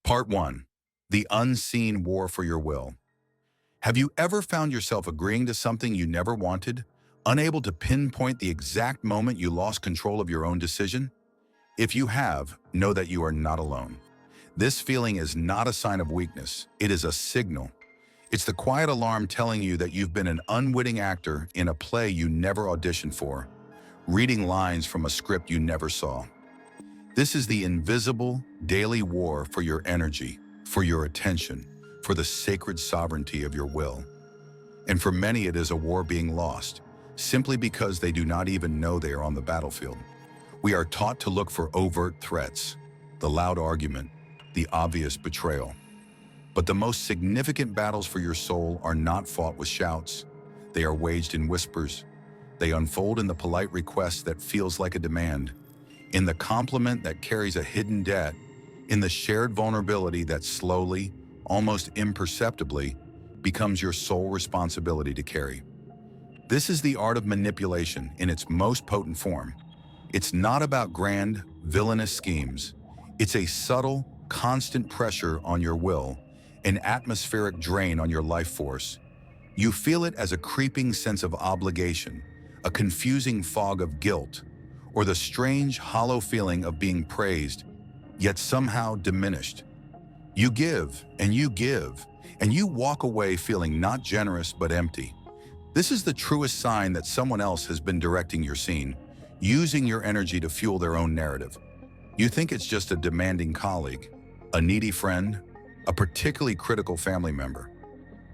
Part 1. The Unseen War for Your Will. Have you ever found yourself agreeing to something you never wanted, unable to pinpoint the exact moment you lost control of your own decision? If you have, know that you are not alone. This feeling is not a sign of weakness, it is a signal. It's the quiet alarm telling you that you've been an unwitting actor in a play you never auditioned for, reading lines from a script you never saw. This is the invisible, daily war for your energy, for your attention, for the sacred sovereignty of your will. And for many, it is a war being lost, simply because they do not even know they are on the battlefield. We are taught to look for overt threats, the loud argument, the obvious betrayal. But the most significant battles for your soul are not fought with shouts. They are waged in whispers. They unfold in the polite request that feels like a demand, in the compliment that carries a hidden debt, in the shared vulnerability that slowly, almost imperceptibly, becomes your sole responsibility to carry. This is the art of manipulation in its most potent form. It's not about grand, villainous schemes. It's a subtle, constant pressure on your will, an atmospheric drain on your life force. You feel it as a creeping sense of obligation, a confusing fog of guilt, or the strange, hollow feeling of being praised, yet somehow diminished. You give, and you walk away feeling not generous but empty. This is the truest sign that someone else has been directing your scene, using your energy to fuel their own narrative. You think it's just a demanding colleague, a needy friend, a particularly critical family member.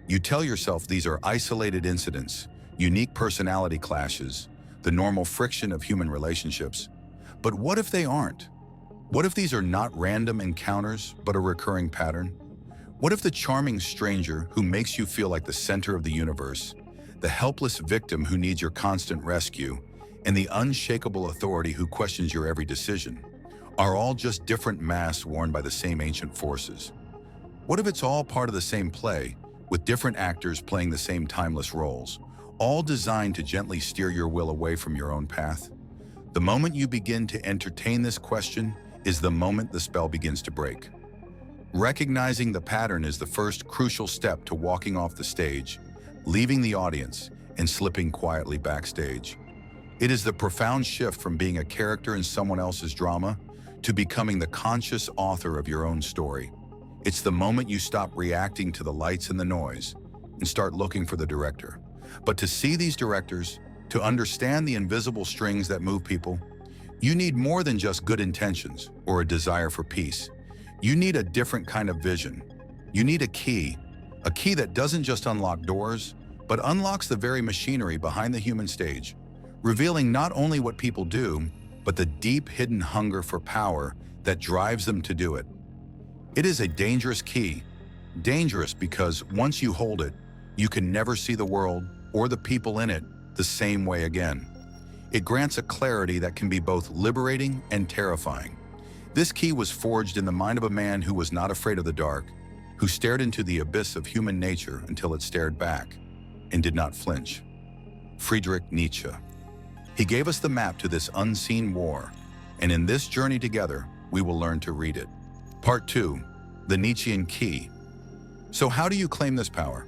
You tell yourself these are isolated incidents, unique personality clashes, the normal friction of human relationships. But what if they aren't? What if these are not random encounters, but a recurring pattern? What if the charming stranger who makes you feel like the center of the universe, the helpless victim who needs your constant rescue, and the unshakable authority who questions your every decision, are all just different masks worn by the same ancient forces? What if it's all part of the same play, with different actors playing the same timeless roles, all designed to gently steer your will away from your own path? The moment you begin to entertain this question is the moment the spell begins to break. Recognizing the pattern is the first crucial step to walking off the stage, leaving the audience, and slipping quietly backstage. It is the profound shift from being a character in someone else's drama to becoming the conscious author of your own story. It's the moment you stop reacting to the lights and the noise and start looking for the director. But to see these directors, to understand the invisible strings that move people, you need more than just good intentions or a desire for peace. You need a different kind of vision. You need a key that doesn't just unlock doors, but unlocks the very machinery behind the human stage, revealing not only what people do, but the deep hidden hunger for power that drives them to do it. It is a dangerous key. Dangerous because once you hold it, you can never see the world or the people in it the same way again. It grants a clarity that can be both liberating and terrifying. This key was forged in the mind of a man who was not afraid of the dark, who stared into the abyss of human nature until it stared back and did not flinch. Friedrich Nietzsche. He gave us the map to this unseen war, and in this journey together, we will learn to read it. Part 2. The Nietzschean Key. So how do you claim this power?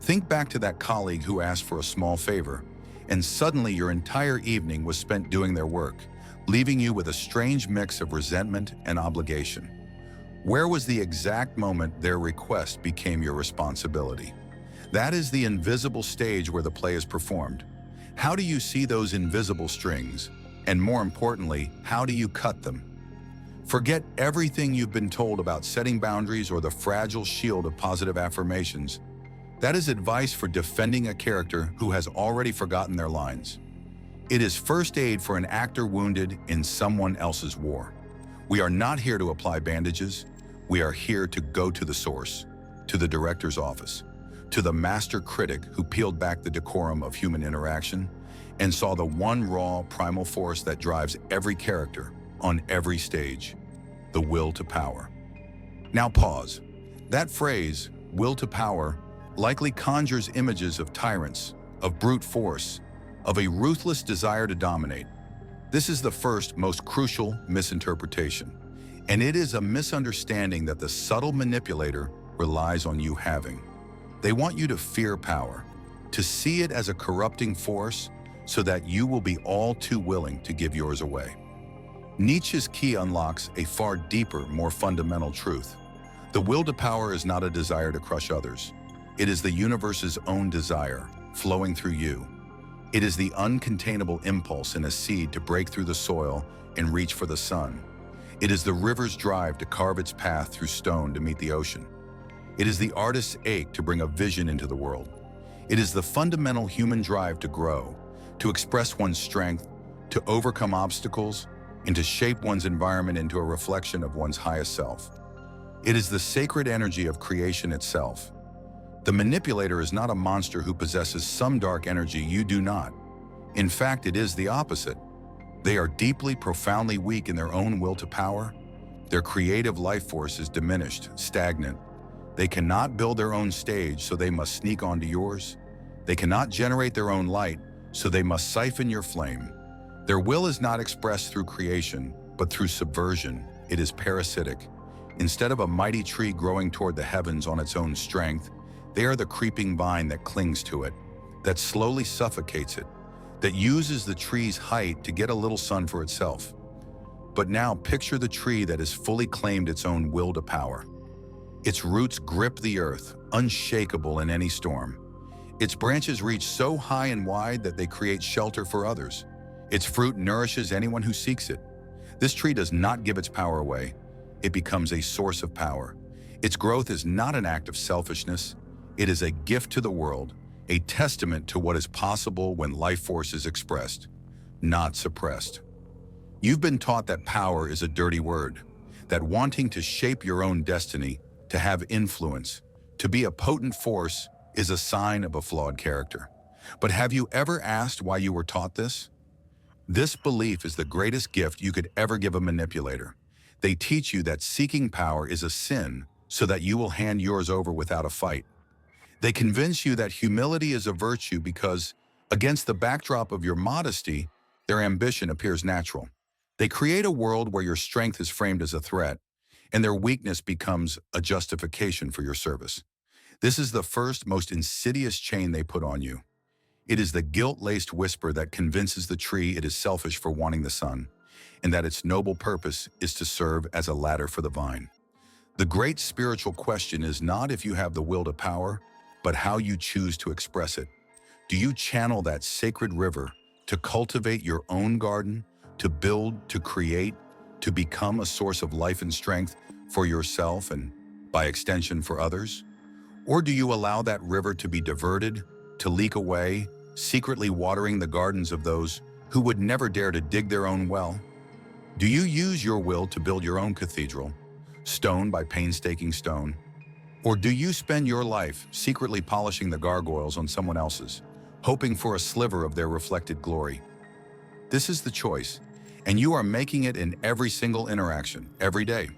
Think back to that colleague who asked for a small favor, and suddenly your entire evening was spent doing their work, leaving you with a strange mix of resentment and obligation. Where was the exact moment their request became your responsibility? That is the invisible stage where the play is performed. How do you see those invisible strings? And more importantly, how do you cut them? Forget everything you've been told about setting boundaries or the fragile shield of positive affirmations. That is advice for defending a character who has already forgotten their lines. It is first aid for an actor wounded in someone else's war. We are not here to apply bandages. We are here to go to the source, to the director's office, to the master critic who peeled back the decorum of human interaction and saw the one raw, primal force that drives every character on every stage, the will to power. Now pause. That phrase, will to power, likely conjures images of tyrants, of brute force, of a ruthless desire to dominate. This is the first, most crucial misinterpretation. And it is a misunderstanding that the subtle manipulator relies on you having. They want you to fear power, to see it as a corrupting force, so that you will be all too willing to give yours away. Nietzsche's key unlocks a far deeper, more fundamental truth. The will to power is not a desire to crush others. It is the universe's own desire, flowing through you. It is the uncontainable impulse in a seed to break through the soil and reach for the sun. It is the river's drive to carve its path through stone to meet the ocean. It is the artist's ache to bring a vision into the world. It is the fundamental human drive to grow, to express one's strength, to overcome obstacles, and to shape one's environment into a reflection of one's highest self. It is the sacred energy of creation itself. The manipulator is not a monster who possesses some dark energy you do not. In fact, it is the opposite. They are deeply, profoundly weak in their own will to power. Their creative life force is diminished, stagnant. They cannot build their own stage, so they must sneak onto yours. They cannot generate their own light, so they must siphon your flame. Their will is not expressed through creation, but through subversion. It is parasitic. Instead of a mighty tree growing toward the heavens on its own strength, they are the creeping vine that clings to it, that slowly suffocates it, that uses the tree's height to get a little sun for itself. But now picture the tree that has fully claimed its own will to power. Its roots grip the earth, unshakable in any storm. Its branches reach so high and wide that they create shelter for others. Its fruit nourishes anyone who seeks it. This tree does not give its power away. It becomes a source of power. Its growth is not an act of selfishness. It is a gift to the world, a testament to what is possible when life force is expressed, not suppressed. You've been taught that power is a dirty word, that wanting to shape your own destiny, to have influence, to be a potent force is a sign of a flawed character. But have you ever asked why you were taught this? This belief is the greatest gift you could ever give a manipulator. They teach you that seeking power is a sin so that you will hand yours over without a fight. They convince you that humility is a virtue because, against the backdrop of your modesty, their ambition appears natural. They create a world where your strength is framed as a threat, and their weakness becomes a justification for your service. This is the first, most insidious chain they put on you. It is the guilt-laced whisper that convinces the tree it is selfish for wanting the sun, and that its noble purpose is to serve as a ladder for the vine. The great spiritual question is not if you have the will to power, but how you choose to express it. Do you channel that sacred river to cultivate your own garden, to build, to create, to become a source of life and strength for yourself and, by extension, for others? Or do you allow that river to be diverted, to leak away, secretly watering the gardens of those who would never dare to dig their own well? Do you use your will to build your own cathedral, stone by painstaking stone? Or do you spend your life secretly polishing the gargoyles on someone else's, hoping for a sliver of their reflected glory? This is the choice, and you are making it in every single interaction, every day.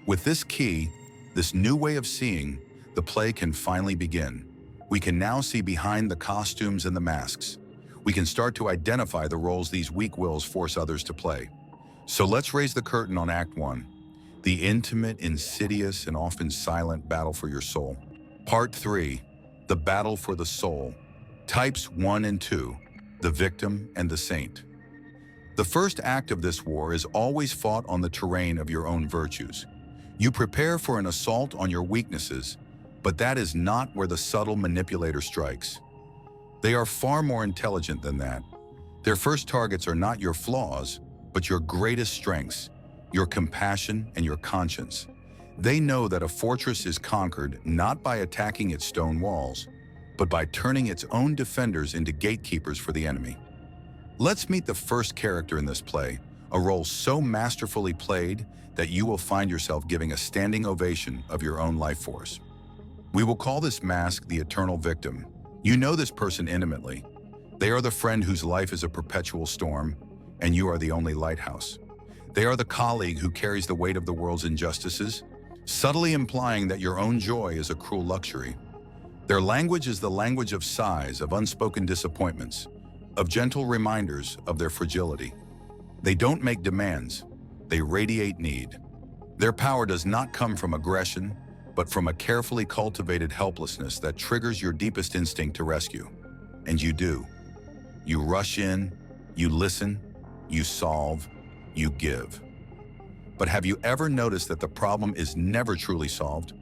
With this key, this new way of seeing, the play can finally begin. We can now see behind the costumes and the masks. We can start to identify the roles these weak wills force others to play. So let's raise the curtain on Act 1. The intimate, insidious, and often silent battle for your soul. Part 3, the battle for the soul. Types 1 and 2, the victim and the saint. The first act of this war is always fought on the terrain of your own virtues. You prepare for an assault on your weaknesses, but that is not where the subtle manipulator strikes. They are far more intelligent than that. Their first targets are not your flaws, but your greatest strengths, your compassion and your conscience. They know that a fortress is conquered not by attacking its stone walls, but by turning its own defenders into gatekeepers for the enemy. Let's meet the first character in this play, a role so masterfully played that you will find yourself giving a standing ovation of your own life force. We will call this mask the eternal victim. You know this person intimately. They are the friend whose life is a perpetual storm, and you are the only lighthouse. They are the colleague who carries the weight of the world's injustices, subtly implying that your own joy is a cruel luxury. Their language is the language of sighs, of unspoken disappointments, of gentle reminders of their fragility. They don't make demands, they radiate need. Their power does not come from aggression, but from a carefully cultivated helplessness that triggers your deepest instinct to rescue. And you do. You rush in, you listen, you solve, you give. But have you ever noticed that the problem is never truly solved?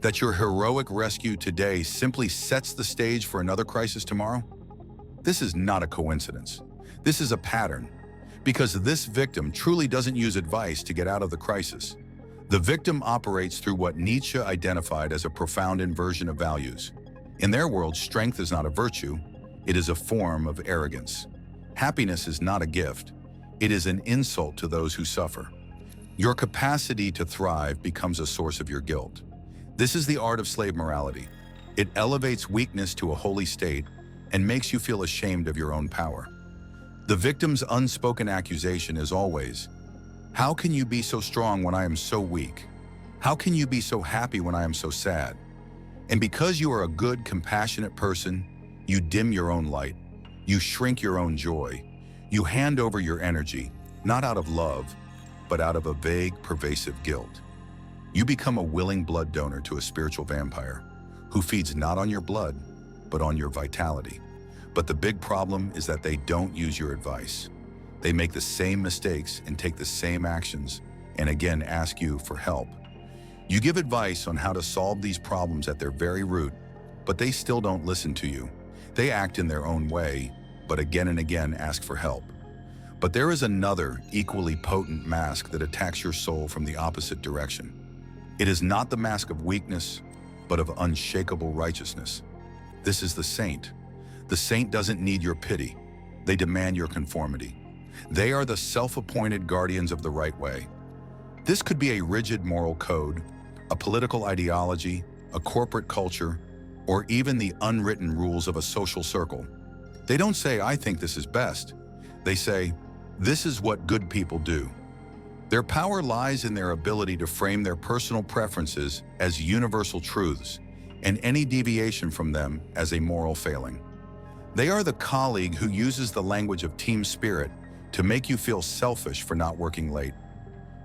That your heroic rescue today simply sets the stage for another crisis tomorrow? This is not a coincidence. This is a pattern. Because this victim truly doesn't use advice to get out of the crisis. The victim operates through what Nietzsche identified as a profound inversion of values. In their world, strength is not a virtue, it is a form of arrogance. Happiness is not a gift, it is an insult to those who suffer. Your capacity to thrive becomes a source of your guilt. This is the art of slave morality. It elevates weakness to a holy state and makes you feel ashamed of your own power. The victim's unspoken accusation is always, "How can you be so strong when I am so weak? How can you be so happy when I am so sad?" And because you are a good, compassionate person, you dim your own light. You shrink your own joy. You hand over your energy, not out of love, but out of a vague, pervasive guilt. You become a willing blood donor to a spiritual vampire who feeds not on your blood, but on your vitality. But the big problem is that they don't use your advice. They make the same mistakes and take the same actions, and again ask you for help. You give advice on how to solve these problems at their very root, but they still don't listen to you. They act in their own way, but again and again ask for help. But there is another, equally potent mask that attacks your soul from the opposite direction. It is not the mask of weakness, but of unshakable righteousness. This is the saint. The saint doesn't need your pity. They demand your conformity. They are the self-appointed guardians of the right way. This could be a rigid moral code, a political ideology, a corporate culture, or even the unwritten rules of a social circle. They don't say, "I think this is best." They say, "This is what good people do." Their power lies in their ability to frame their personal preferences as universal truths, and any deviation from them as a moral failing. They are the colleague who uses the language of team spirit to make you feel selfish for not working late.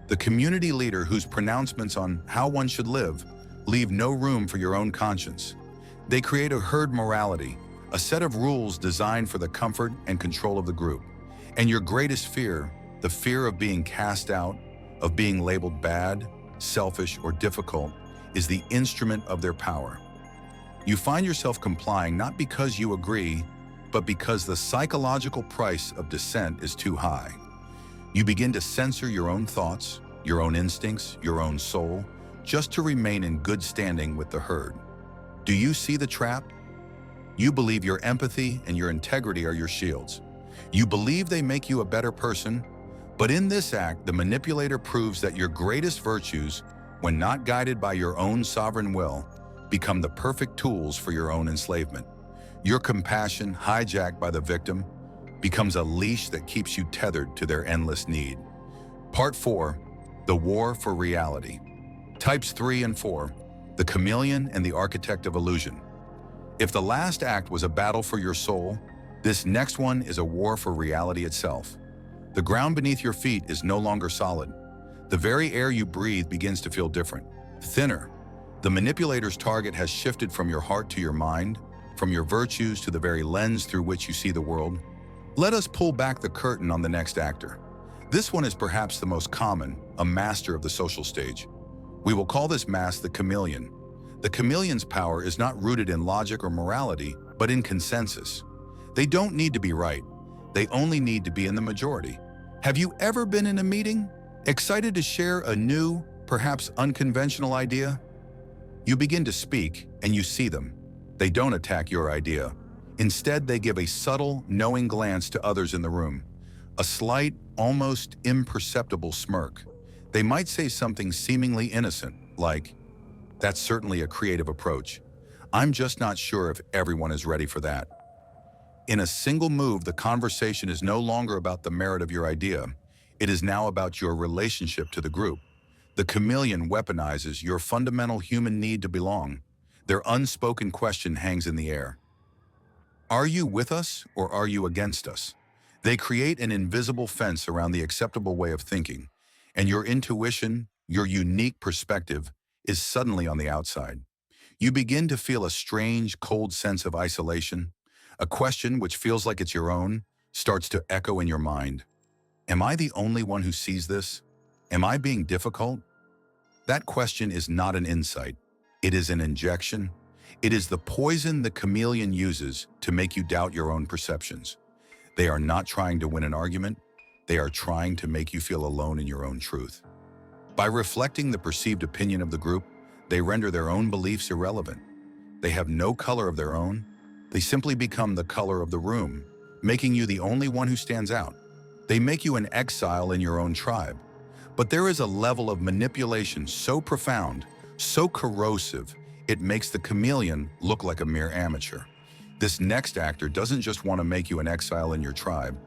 The community leader whose pronouncements on how one should live leave no room for your own conscience. They create a herd morality, a set of rules designed for the comfort and control of the group. And your greatest fear, the fear of being cast out, of being labeled bad, selfish, or difficult, is the instrument of their power. You find yourself complying not because you agree, but because the psychological price of dissent is too high. You begin to censor your own thoughts, your own instincts, your own soul, just to remain in good standing with the herd. Do you see the trap? You believe your empathy and your integrity are your shields. You believe they make you a better person, but in this act, the manipulator proves that your greatest virtues, when not guided by your own sovereign will, become the perfect tools for your own enslavement. Your compassion, hijacked by the victim, becomes a leash that keeps you tethered to their endless need. Part 4, the war for reality. Types 3 and 4, the chameleon and the architect of illusion. If the last act was a battle for your soul, this next one is a war for reality itself. The ground beneath your feet is no longer solid. The very air you breathe begins to feel different, thinner. The manipulator's target has shifted from your heart to your mind, from your virtues to the very lens through which you see the world. Let us pull back the curtain on the next actor. This one is perhaps the most common, a master of the social stage. We will call this mask the chameleon. The chameleon's power is not rooted in logic or morality, but in consensus. They don't need to be right. They only need to be in the majority. Have you ever been in a meeting, excited to share a new, perhaps unconventional idea? You begin to speak, and you see them. They don't attack your idea. Instead, they give a subtle, knowing glance to others in the room. A slight, almost imperceptible smirk. They might say something seemingly innocent, like, "That's certainly a creative approach. I'm just not sure if everyone is ready for that." In a single move, the conversation is no longer about the merit of your idea. It is now about your relationship to the group. The chameleon weaponizes your fundamental human need to belong. Their unspoken question hangs in the air. Are you with us or are you against us? They create an invisible fence around the acceptable way of thinking, and your intuition, your unique perspective, is suddenly on the outside. You begin to feel a strange, cold sense of isolation. A question which feels like it's your own starts to echo in your mind. Am I the only one who sees this? Am I being difficult? That question is not an insight. It is an injection. It is the poison the chameleon uses to make you doubt your own perceptions. They are not trying to win an argument. They are trying to make you feel alone in your own truth. By reflecting the perceived opinion of the group, they render their own beliefs irrelevant. They have no color of their own. They simply become the color of the room, making you the only one who stands out. They make you an exile in your own tribe. But there is a level of manipulation so profound, so corrosive, it makes the chameleon look like a mere amateur. This next actor doesn't just want to make you an exile in your tribe.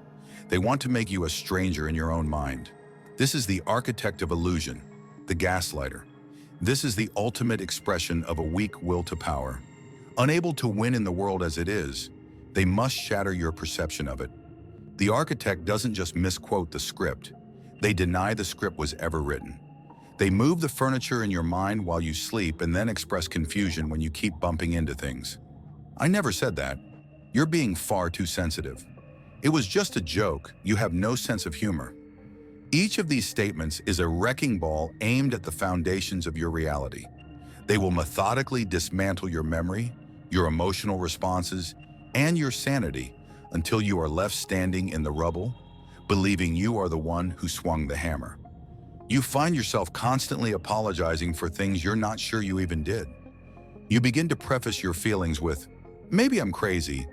They want to make you a stranger in your own mind. This is the architect of illusion, the gaslighter. This is the ultimate expression of a weak will to power. Unable to win in the world as it is, they must shatter your perception of it. The architect doesn't just misquote the script. They deny the script was ever written. They move the furniture in your mind while you sleep and then express confusion when you keep bumping into things. I never said that. You're being far too sensitive. It was just a joke. You have no sense of humor. Each of these statements is a wrecking ball aimed at the foundations of your reality. They will methodically dismantle your memory, your emotional responses, and your sanity until you are left standing in the rubble, believing you are the one who swung the hammer. You find yourself constantly apologizing for things you're not sure you even did. You begin to preface your feelings with, "Maybe I'm crazy,"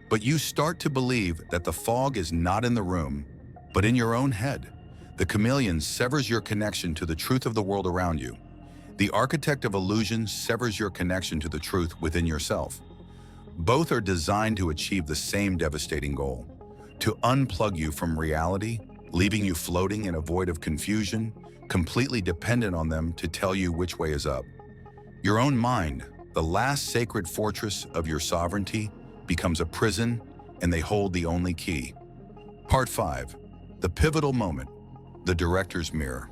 but you start to believe that the fog is not in the room, but in your own head. The chameleon severs your connection to the truth of the world around you. The architect of illusion severs your connection to the truth within yourself. Both are designed to achieve the same devastating goal: to unplug you from reality, leaving you floating in a void of confusion, completely dependent on them to tell you which way is up. Your own mind, the last sacred fortress of your sovereignty, becomes a prison, and they hold the only key. Part 5. The pivotal moment, the director's mirror.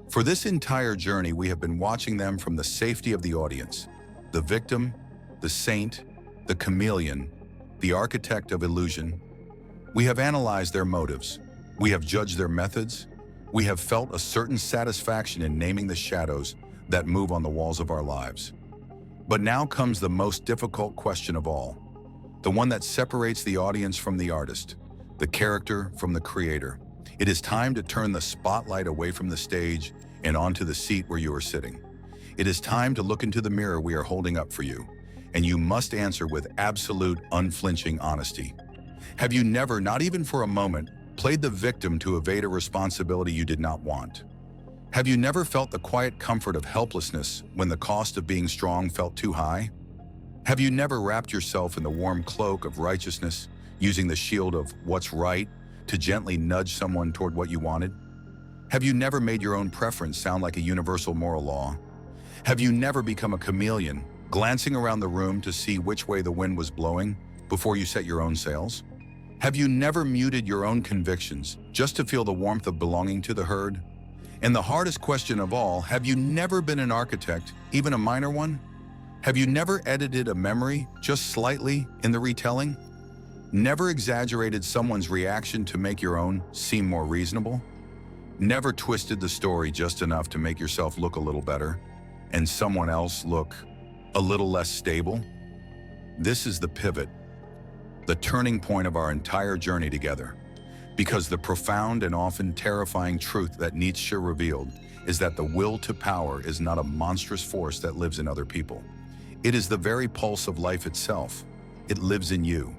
For this entire journey, we have been watching them from the safety of the audience. The victim, the saint, the chameleon, the architect of illusion. We have analyzed their motives. We have judged their methods. We have felt a certain satisfaction in naming the shadows that move on the walls of our lives. But now comes the most difficult question of all, the one that separates the audience from the artist, the character from the creator. It is time to turn the spotlight away from the stage and onto the seat where you are sitting. It is time to look into the mirror we are holding up for you, and you must answer with absolute, unflinching honesty. Have you never, not even for a moment, played the victim to evade a responsibility you did not want? Have you never felt the quiet comfort of helplessness when the cost of being strong felt too high? Have you never wrapped yourself in the warm cloak of righteousness, using the shield of what's right to gently nudge someone toward what you wanted? Have you never made your own preference sound like a universal moral law? Have you never become a chameleon, glancing around the room to see which way the wind was blowing before you set your own sails? Have you never muted your own convictions just to feel the warmth of belonging to the herd? And the hardest question of all, have you never been an architect, even a minor one? Have you never edited a memory just slightly in the retelling? Never exaggerated someone's reaction to make your own seem more reasonable? Never twisted the story just enough to make yourself look a little better and someone else look a little less stable? This is the pivot, the turning point of our entire journey together. Because the profound and often terrifying truth that Nietzsche revealed is that the will to power is not a monstrous force that lives in other people. It is the very pulse of life itself. It lives in you.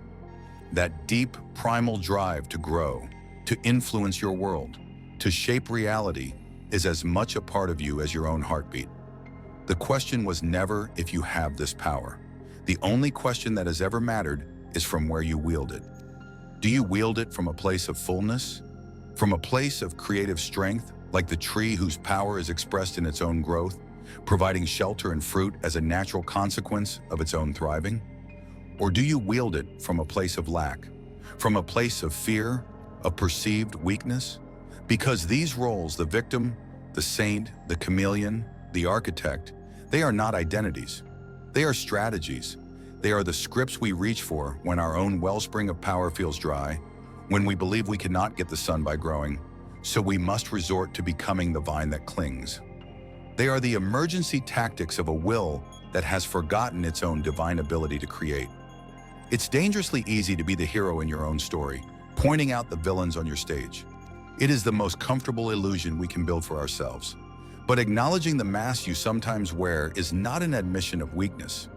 That deep, primal drive to grow, to influence your world, to shape reality is as much a part of you as your own heartbeat. The question was never if you have this power. The only question that has ever mattered is from where you wield it. Do you wield it from a place of fullness? From a place of creative strength, like the tree whose power is expressed in its own growth, providing shelter and fruit as a natural consequence of its own thriving? Or do you wield it from a place of lack, from a place of fear, of perceived weakness? Because these roles, the victim, the saint, the chameleon, the architect, they are not identities. They are strategies. They are the scripts we reach for when our own wellspring of power feels dry, when we believe we cannot get the sun by growing, so we must resort to becoming the vine that clings. They are the emergency tactics of a will that has forgotten its own divine ability to create. It's dangerously easy to be the hero in your own story, pointing out the villains on your stage. It is the most comfortable illusion we can build for ourselves. But acknowledging the mask you sometimes wear is not an admission of weakness.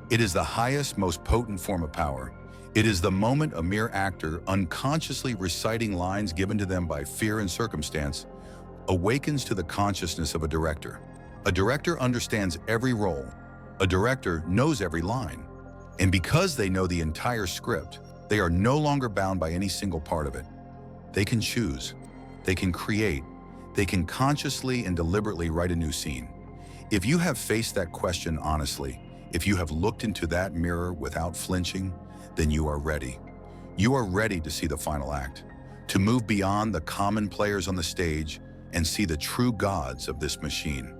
It is the highest, most potent form of power. It is the moment a mere actor, unconsciously reciting lines given to them by fear and circumstance, awakens to the consciousness of a director. A director understands every role. A director knows every line. And because they know the entire script, they are no longer bound by any single part of it. They can choose. They can create. They can consciously and deliberately write a new scene. If you have faced that question honestly, if you have looked into that mirror without flinching, then you are ready. You are ready to see the final act, to move beyond the common players on the stage and see the true gods of this machine,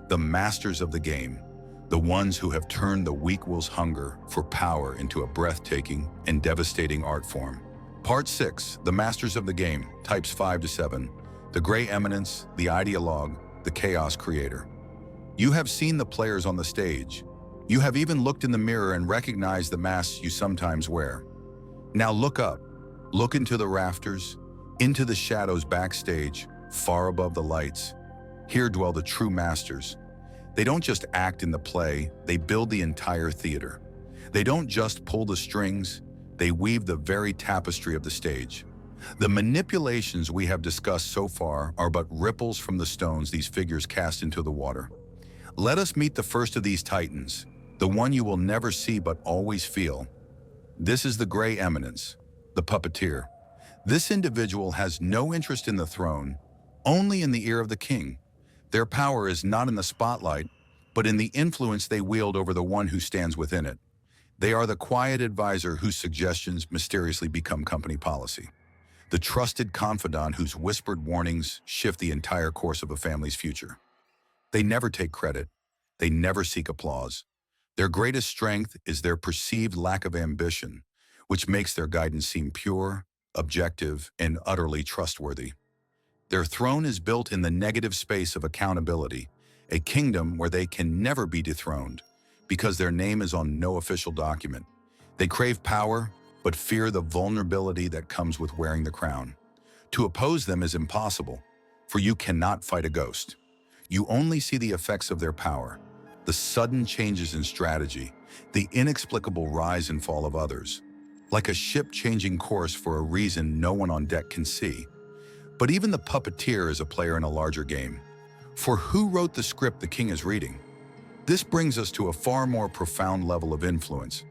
the masters of the game, the ones who have turned the weak will's hunger for power into a breathtaking and devastating art form. Part 6, the masters of the game, types 5 to 7, the gray eminence, the ideologue, the chaos creator. You have seen the players on the stage. You have even looked in the mirror and recognized the masks you sometimes wear. Now look up, look into the rafters, into the shadows backstage, far above the lights. Here dwell the true masters. They don't just act in the play, they build the entire theater. They don't just pull the strings, they weave the very tapestry of the stage. The manipulations we have discussed so far are but ripples from the stones these figures cast into the water. Let us meet the first of these titans, the one you will never see but always feel. This is the gray eminence, the puppeteer. This individual has no interest in the throne, only in the ear of the king. Their power is not in the spotlight, but in the influence they wield over the one who stands within it. They are the quiet advisor whose suggestions mysteriously become company policy. The trusted confidant whose whispered warnings shift the entire course of a family's future. They never take credit. They never seek applause. Their greatest strength is their perceived lack of ambition, which makes their guidance seem pure, objective, and utterly trustworthy. Their throne is built in the negative space of accountability, a kingdom where they can never be dethroned, because their name is on no official document. They crave power, but fear the vulnerability that comes with wearing the crown. To oppose them is impossible, for you cannot fight a ghost. You only see the effects of their power, the sudden changes in strategy, the inexplicable rise and fall of others, like a ship changing course for a reason no one on deck can see. But even the puppeteer is a player in a larger game. For who wrote the script the king is reading? This brings us to a far more profound level of influence.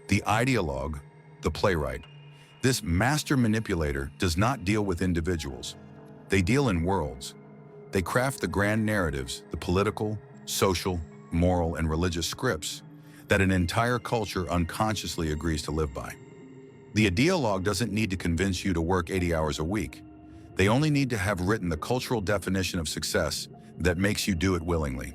The ideologue, the playwright. This master manipulator does not deal with individuals. They deal in worlds. They craft the grand narratives, the political, social, moral, and religious scripts that an entire culture unconsciously agrees to live by. The ideologue doesn't need to convince you to work 80 hours a week. They only need to have written the cultural definition of success that makes you do it willingly.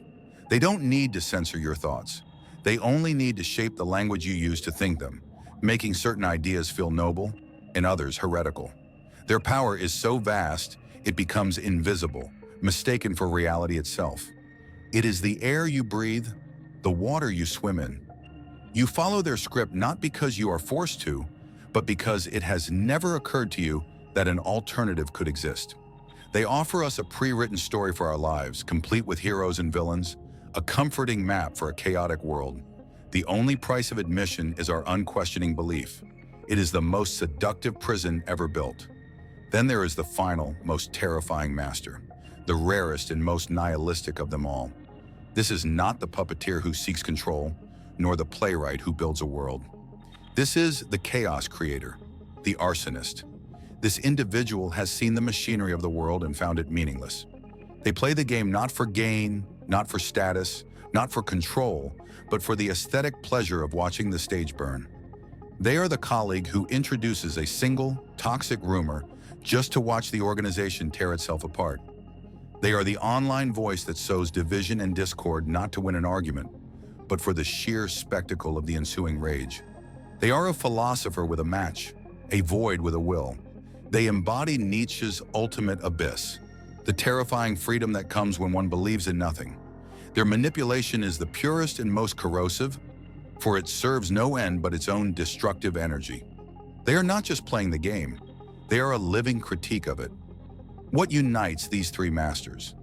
They don't need to censor your thoughts. They only need to shape the language you use to think them, making certain ideas feel noble and others heretical. Their power is so vast, it becomes invisible, mistaken for reality itself. It is the air you breathe, the water you swim in. You follow their script not because you are forced to, but because it has never occurred to you that an alternative could exist. They offer us a pre-written story for our lives, complete with heroes and villains, a comforting map for a chaotic world. The only price of admission is our unquestioning belief. It is the most seductive prison ever built. Then there is the final, most terrifying master, the rarest and most nihilistic of them all. This is not the puppeteer who seeks control, nor the playwright who builds a world. This is the chaos creator, the arsonist. This individual has seen the machinery of the world and found it meaningless. They play the game not for gain, not for status, not for control, but for the aesthetic pleasure of watching the stage burn. They are the colleague who introduces a single, toxic rumor just to watch the organization tear itself apart. They are the online voice that sows division and discord not to win an argument, but for the sheer spectacle of the ensuing rage. They are a philosopher with a match, a void with a will. They embody Nietzsche's ultimate abyss, the terrifying freedom that comes when one believes in nothing. Their manipulation is the purest and most corrosive, for it serves no end but its own destructive energy. They are not just playing the game, they are a living critique of it. What unites these three masters?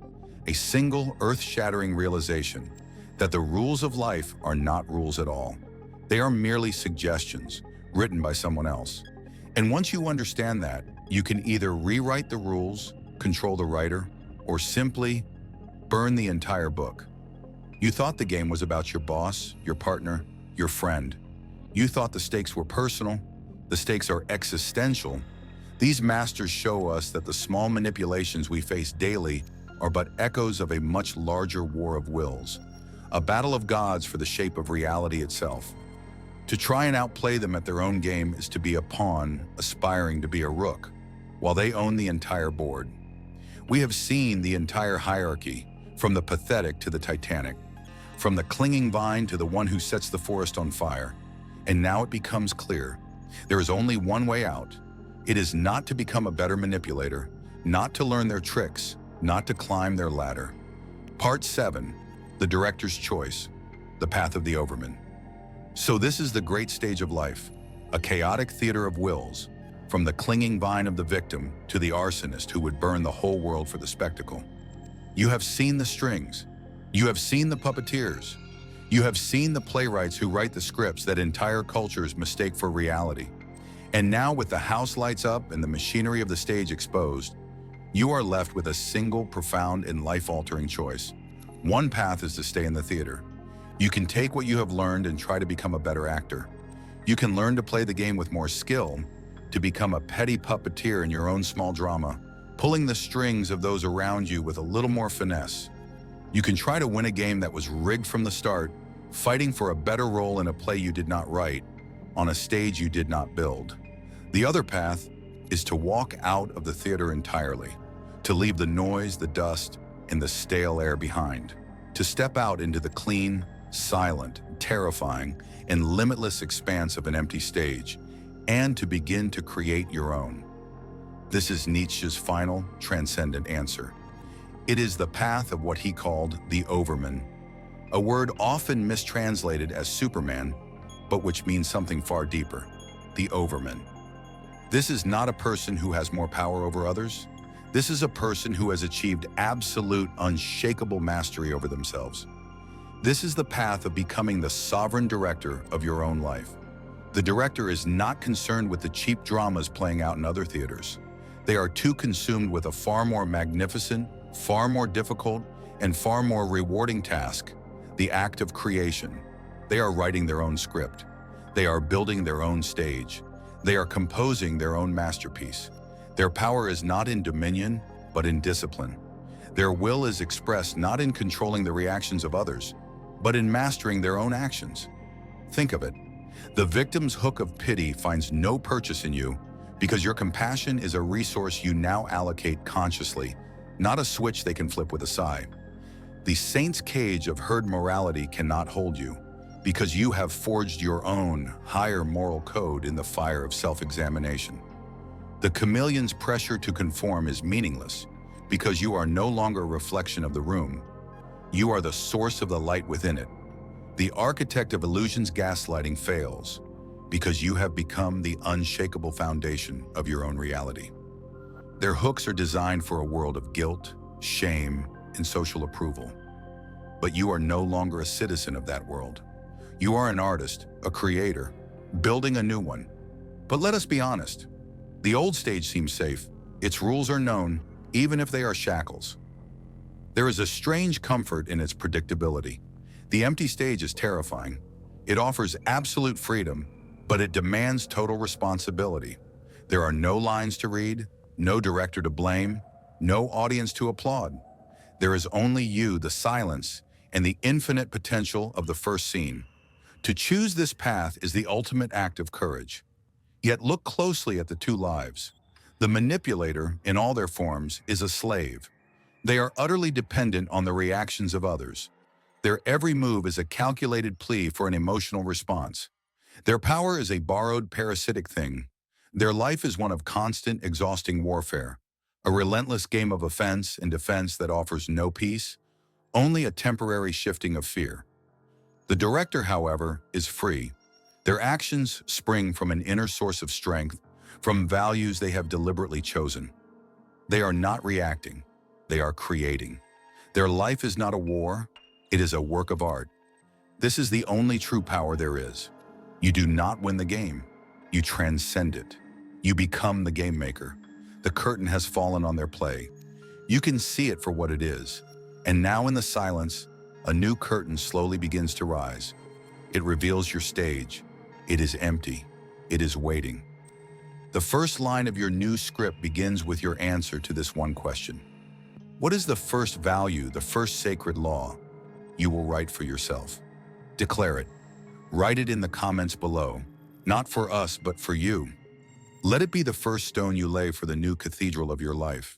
A single earth-shattering realization that the rules of life are not rules at all. They are merely suggestions written by someone else. And once you understand that, you can either rewrite the rules, control the writer, or simply burn the entire book. You thought the game was about your boss, your partner, your friend. You thought the stakes were personal. The stakes are existential. These masters show us that the small manipulations we face daily are but echoes of a much larger war of wills, a battle of gods for the shape of reality itself. To try and outplay them at their own game is to be a pawn aspiring to be a rook, while they own the entire board. We have seen the entire hierarchy, from the pathetic to the titanic, from the clinging vine to the one who sets the forest on fire. And now it becomes clear, there is only one way out. It is not to become a better manipulator, not to learn their tricks, not to climb their ladder. Part 7, The Director's Choice, The Path of the Overman. So this is the great stage of life, a chaotic theater of wills, from the clinging vine of the victim to the arsonist who would burn the whole world for the spectacle. You have seen the strings. You have seen the puppeteers. You have seen the playwrights who write the scripts that entire cultures mistake for reality. And now, with the house lights up and the machinery of the stage exposed, you are left with a single profound and life-altering choice. One path is to stay in the theater. You can take what you have learned and try to become a better actor. You can learn to play the game with more skill, to become a petty puppeteer in your own small drama, pulling the strings of those around you with a little more finesse. You can try to win a game that was rigged from the start, fighting for a better role in a play you did not write, on a stage you did not build. The other path is to walk out of the theater entirely, to leave the noise, the dust, and the stale air behind, to step out into the clean, silent, terrifying, and limitless expanse of an empty stage, and to begin to create your own. This is Nietzsche's final, transcendent answer. It is the path of what he called the Overman, a word often mistranslated as Superman, but which means something far deeper, the Overman. This is not a person who has more power over others. This is a person who has achieved absolute, unshakable mastery over themselves. This is the path of becoming the sovereign director of your own life. The director is not concerned with the cheap dramas playing out in other theaters. They are too consumed with a far more magnificent, far more difficult, and far more rewarding task, the act of creation. They are writing their own script. They are building their own stage. They are composing their own masterpiece. Their power is not in dominion, but in discipline. Their will is expressed not in controlling the reactions of others, but in mastering their own actions. Think of it. The victim's hook of pity finds no purchase in you because your compassion is a resource you now allocate consciously, not a switch they can flip with a sigh. The saint's cage of herd morality cannot hold you because you have forged your own higher moral code in the fire of self-examination. The chameleon's pressure to conform is meaningless because you are no longer a reflection of the room. You are the source of the light within it. The architect of illusion's gaslighting fails because you have become the unshakable foundation of your own reality. Their hooks are designed for a world of guilt, shame, and social approval. But you are no longer a citizen of that world. You are an artist, a creator, building a new one. But let us be honest. The old stage seems safe. Its rules are known, even if they are shackles. There is a strange comfort in its predictability. The empty stage is terrifying. It offers absolute freedom, but it demands total responsibility. There are no lines to read, no director to blame, no audience to applaud. There is only you, the silence, and the infinite potential of the first scene. To choose this path is the ultimate act of courage. Yet look closely at the two lives. The manipulator, in all their forms, is a slave. They are utterly dependent on the reactions of others. Their every move is a calculated plea for an emotional response. Their power is a borrowed parasitic thing. Their life is one of constant, exhausting warfare, a relentless game of offense and defense that offers no peace, only a temporary shifting of fear. The director, however, is free. Their actions spring from an inner source of strength, from values they have deliberately chosen. They are not reacting, they are creating. Their life is not a war, it is a work of art. This is the only true power there is. You do not win the game, you transcend it. You become the game maker. The curtain has fallen on their play. You can see it for what it is. And now in the silence, a new curtain slowly begins to rise. It reveals your stage. It is empty. It is waiting. The first line of your new script begins with your answer to this one question. What is the first value, the first sacred law you will write for yourself? Declare it. Write it in the comments below. Not for us, but for you. Let it be the first stone you lay for the new cathedral of your life.